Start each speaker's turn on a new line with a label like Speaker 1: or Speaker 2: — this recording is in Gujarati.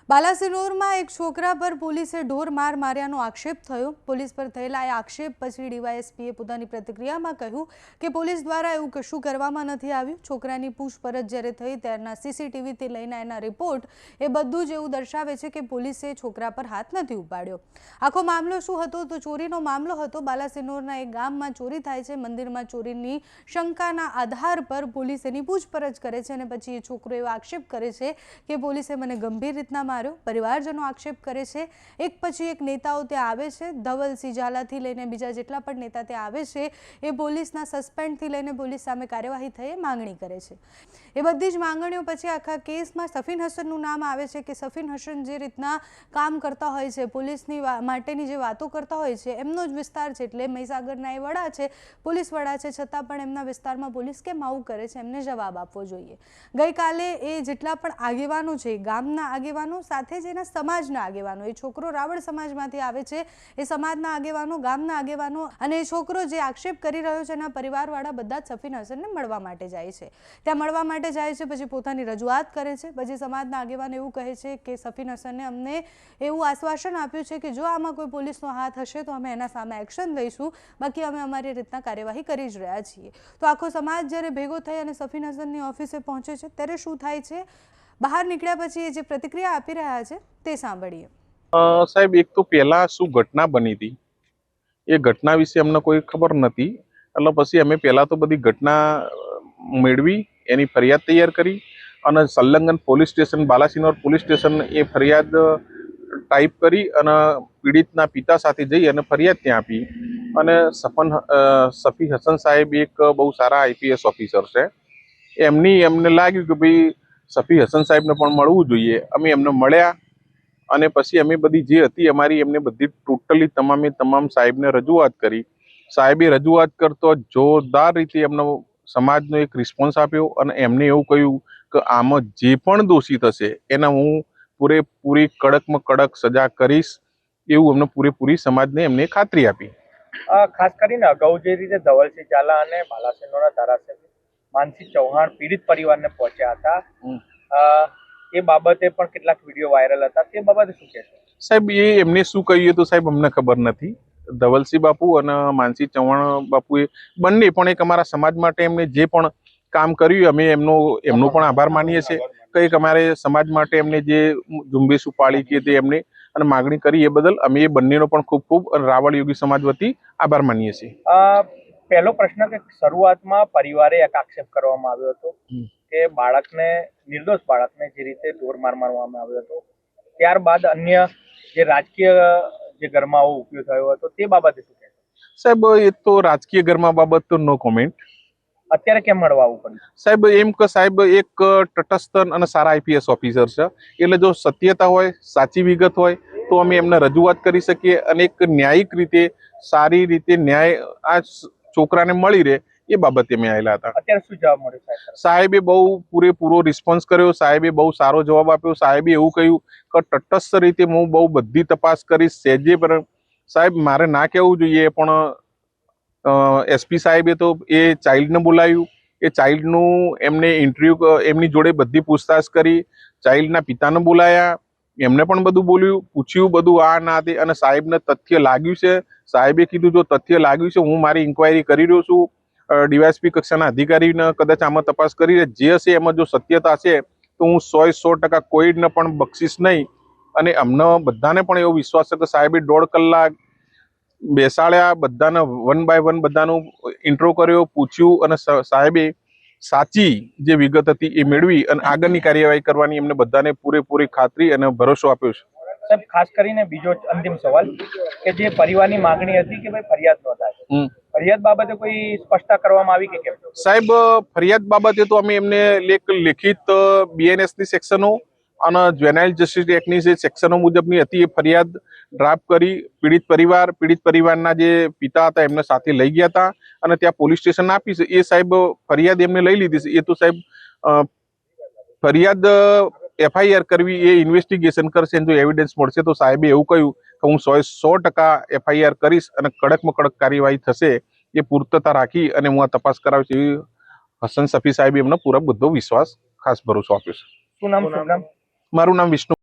Speaker 1: બાલાસિનોરમાં એક છોકરા પર પોલીસે ઢોર માર માર્યાનો આક્ષેપ થયો। પોલીસ પર થયેલા આ આક્ષેપ પછી ડીવાયએસપીએ પોતાની પ્રતિક્રિયામાં કહ્યું કે પોલીસ દ્વારા એવું કશું કરવામાં નથી આવ્યું। છોકરાની પૂછપરછ જ્યારે થઈ ત્યારના સીસીટીવીથી લઈને એના રિપોર્ટ એ બધું જ એવું દર્શાવે છે કે પોલીસે છોકરા પર હાથ નથી ઉપાડ્યો। આખો મામલો શું હતો તો ચોરીનો મામલો હતો। બાલાસિનોરના એક ગામમાં ચોરી થાય છે। મંદિરમાં ચોરીની શંકાના આધાર પર પોલીસ એની પૂછપરછ કરે છે અને પછી એ છોકરો એવો આક્ષેપ કરે છે કે પોલીસે મને ગંભીર રીતના परिवारजनों आक्षेप करे छे। एक पछी एक नेताओं त्यां आवे छे। धवलसिंह झालाथी लईने बीजा जेटला पण नेता त्यां आवे छे। ए पोलीसना सस्पेन्ड थी लईने पोलीस सामे कार्यवाही थई मांगणी करे छे। ए बधी ज मांगणीओ पछी आखा केसमां सफीन हसननुं नाम आवे छे के सफीन हसन जे रीतना काम करता होय छे, पोलीसनी माटेनी जे वातो करता होय छे एमनो ज विस्तार छे। एटले महीसागરના એ વડા છે, પોલીસ વડા છે, છતાં પણ એમના વિસ્તારમાં પોલીસ કેમ આવું કરે છે એમને જવાબ આપવો જોઈએ। ગઈકાલે એ જેટલા પણ આગેવાનો છે, ગામના આગેવાનો સાથે જ એના સમાજના આગેવાનો, એ છોકરો રાવળ સમાજમાંથી આવે છે, એ સમાજના આગેવાનો, ગામના આગેવાનો અને એ છોકરો જે આક્ષેપ કરી રહ્યો છે એના પરિવારવાળા બધા જ સફીન હસનને મળવા માટે જાય છે। ત્યાં મળવા માટે જાય છે, પછી પોતાની રજૂઆત કરે છે। પછી સમાજના આગેવાન એવું કહે છે કે સફીન હસને અમને એવું આશ્વાસન આપ્યું છે કે જો આમાં કોઈ પોલીસનો હાથ હશે તો અમે એના સામે એક્શન લઈશું, બાકી અમે અમારી રીતના કાર્યવાહી કરી જ રહ્યા છીએ। તો આખો સમાજ જ્યારે ભેગો થઈ અને સફીન હસનની ઓફિસે પહોંચે છે ત્યારે શું થાય છે, બહાર નીકળ્યા પછી એ જે પ્રતિક્રિયા આપી રહ્યા છે તે સાંભળીએ।
Speaker 2: સાહેબ, એક તો પહેલા શું ઘટના બની હતી એ ઘટના વિશે અમને કોઈ ખબર નથી। એટલે પછી અમે પહેલા તો બધી ઘટના મેળવી, એની ફરિયાદ તૈયાર કરી અને સંલગ્ન police station, Balasinor police station એ ફરિયાદ ટાઈપ કરી અને પીડિતના પિતા સાથે જઈ અને ફરિયાદ ત્યાં આપી। અને સફી હસન સાહેબ એક બહુ સારા આઈપીએસ ઓફિસર છે। એમને લાગ્યું કે ભાઈ સફી હસન સાહેબને પણ મળવું જોઈએ। અમે એમને મળ્યા અને પછી અમે બધી જે હતી અમારી એમને બધી ટોટલી તમામ સાહેબને રજૂઆત કરી। સાહેબે રજૂઆત કરતો જોરદાર રીતે એમનો સમાજનો એક રિસ્પોન્સ આપ્યો અને એમને એવું કહ્યું કે આમાં જે પણ દોષિત હશે એને હું પૂરેપૂરી કડકમાં કડક સજા કરીશ, એવું એમને પૂરેપૂરી સમાજને એમને ખાતરી આપી।
Speaker 3: ખાસ કરીને અગાઉ જે રીતે ધવલસિંહ ઝાલા અને બાલાસિનોરના ધારાસભ્ય માનસિંહ ચૌહાણ પીડિત પરિવારને પહોંચ્યા હતા, એ બાબતે પણ કેટલાક વિડીયો વાયરલ હતા, તે બાબતે શું કહેશો?
Speaker 2: સાહેબ, એમને શું કહ્યું તો સાહેબ અમને ખબર નથી। ધવલસિંહ બાપુ અને માનસિંહ ચૌહાણ બાપુએ બંને પણ એક અમારા સમાજ માટે એમને જે પણ કામ કર્યું અમે એમનો પણ આભાર માનીએ છીએ। કંઈક અમારે સમાજ માટે એમને જે ઝુંબેશ ઉપાડી કે તે એમને અને માગણી કરી એ બદલ અમે એ બંનેનો પણ ખૂબ ખૂબ રાવળ યોગી સમાજ વતી આભાર માનીએ છીએ।
Speaker 3: પહેલો પ્રશ્ન કે શરૂઆતમાં પરિવારે એક આક્ષેપ કરવામાં આવ્યો હતો કે બાળકને, નિર્દોષ બાળકને જે રીતે ઢોર માર મારવામાં આવ્યો હતો, ત્યારબાદ અન્ય જે રાજકીય જે ગરમાવો ઉપયોગ થયો હતો તે બાબતે શું કહેશો?
Speaker 2: સાહેબ, એ તો રાજકીય ગરમા બાબત તો નો કોમેન્ટ।
Speaker 3: અત્યારે કેમ મળવા આવવું પડ્યું?
Speaker 2: સાહેબ, એમ કે સાહેબ એક તટસ્થ અને સારા આઈપીએસ ઓફિસર છે, એટલે જો સત્યતા હોય, સાચી વિગત હોય તો અમે એમને રજૂઆત કરી શકીએ અને એક ન્યાયિક રીતે, સારી રીતે ન્યાય આ છોકરાને મળી રહે એ બાબતે અમે આવેલા હતા।
Speaker 3: અત્યારે શું જવાબ મળ્યો સાહેબ?
Speaker 2: સાહેબે બહુ પૂરેપૂરો રિસ્પોન્સ કર્યો। સાહેબે બહુ સારો જવાબ આપ્યો। સાહેબે એવું કહ્યું કે તટસ્થ રીતે હું બહુ બધી તપાસ કરીશ, સહેજે પણ સાહેબ મારે ના કહેવું જોઈએ પણ એસપી સાહેબે તો એ ચાઇલ્ડને બોલાવ્યું, એ ચાઇલ્ડનું એમને ઇન્ટરવ્યુ, એમની જોડે બધી પૂછતાછ કરી। ચાઇલ્ડના પિતાને બોલાયા, એમને પણ બધું બોલ્યું, પૂછ્યું બધું આ ના તે, અને સાહેબને તથ્ય લાગ્યું છે। સાહેબે કીધું જો તથ્ય લાગ્યું છે હું મારી ઇન્ક્વાયરી કરી રહ્યો છું, ડીવાયએસપી કક્ષાના અધિકારીને કદાચ આમાં તપાસ કરી જે હશે એમાં જો સત્યતા હશે તો હું 100% કોઈને પણ બક્ષીશ નહીં। અને અમને બધાને પણ એવો વિશ્વાસ છે કે સાહેબે 1.5 કલાક બેસાડ્યા, બધાને વન બાય વન બધાનું ઇન્ટ્રો કર્યો, પૂછ્યું અને સાહેબે સાચી જે વિગત હતી એ મેળવી અને આગળની કાર્યવાહી કરવાની એમને બધાને પૂરેપૂરી ખાતરી અને ભરોસો આપ્યો છે।
Speaker 3: સાહેબ, ખાસ કરીને બીજો અંતિમ સવાલ કે જે પરિવારની માંગણી હતી કે ભાઈ ફરિયાદ નોંધાય, ફરિયાદ બાબતે કોઈ સ્પષ્ટતા કરવામાં આવી કે કેમ?
Speaker 2: સાહેબ, ફરિયાદ બાબતે તો અમે એમને લેખિત બીએનએસ ની સેક્શનો અને જ્વેનાઇલ જસ્ટિસ એક્ટની જે સેક્શનો મુજબની હતી એ ફરિયાદ ડ્રાફ્ટ કરી પીડિત પરિવારના જે પિતા હતા એમને સાથે લઈ ગયા હતા અને ત્યાં પોલીસ સ્ટેશન આપી છે। એ સાહેબ ફરિયાદ એમને લઈ લીધી છે। એ તો સાહેબ ફરિયાદ એફઆઈઆર કરવી એ ઇન્વેસ્ટિગેશન કરશે, જો એવિડન્સ મળશે તો સાહેબે એવું કહ્યું કે હું 100% એફઆઈઆર કરીશ અને કડકમાં કડક કાર્યવાહી થશે એ પૂર્તતા રાખી અને હું આ તપાસ કરાવીશ એવી હસન સફી સાહેબે એમને પૂરો બધો વિશ્વાસ, ખાસ ભરોસો આપ્યો છે।
Speaker 3: શું નામ?
Speaker 2: મારું નામ વિષ્ણુ।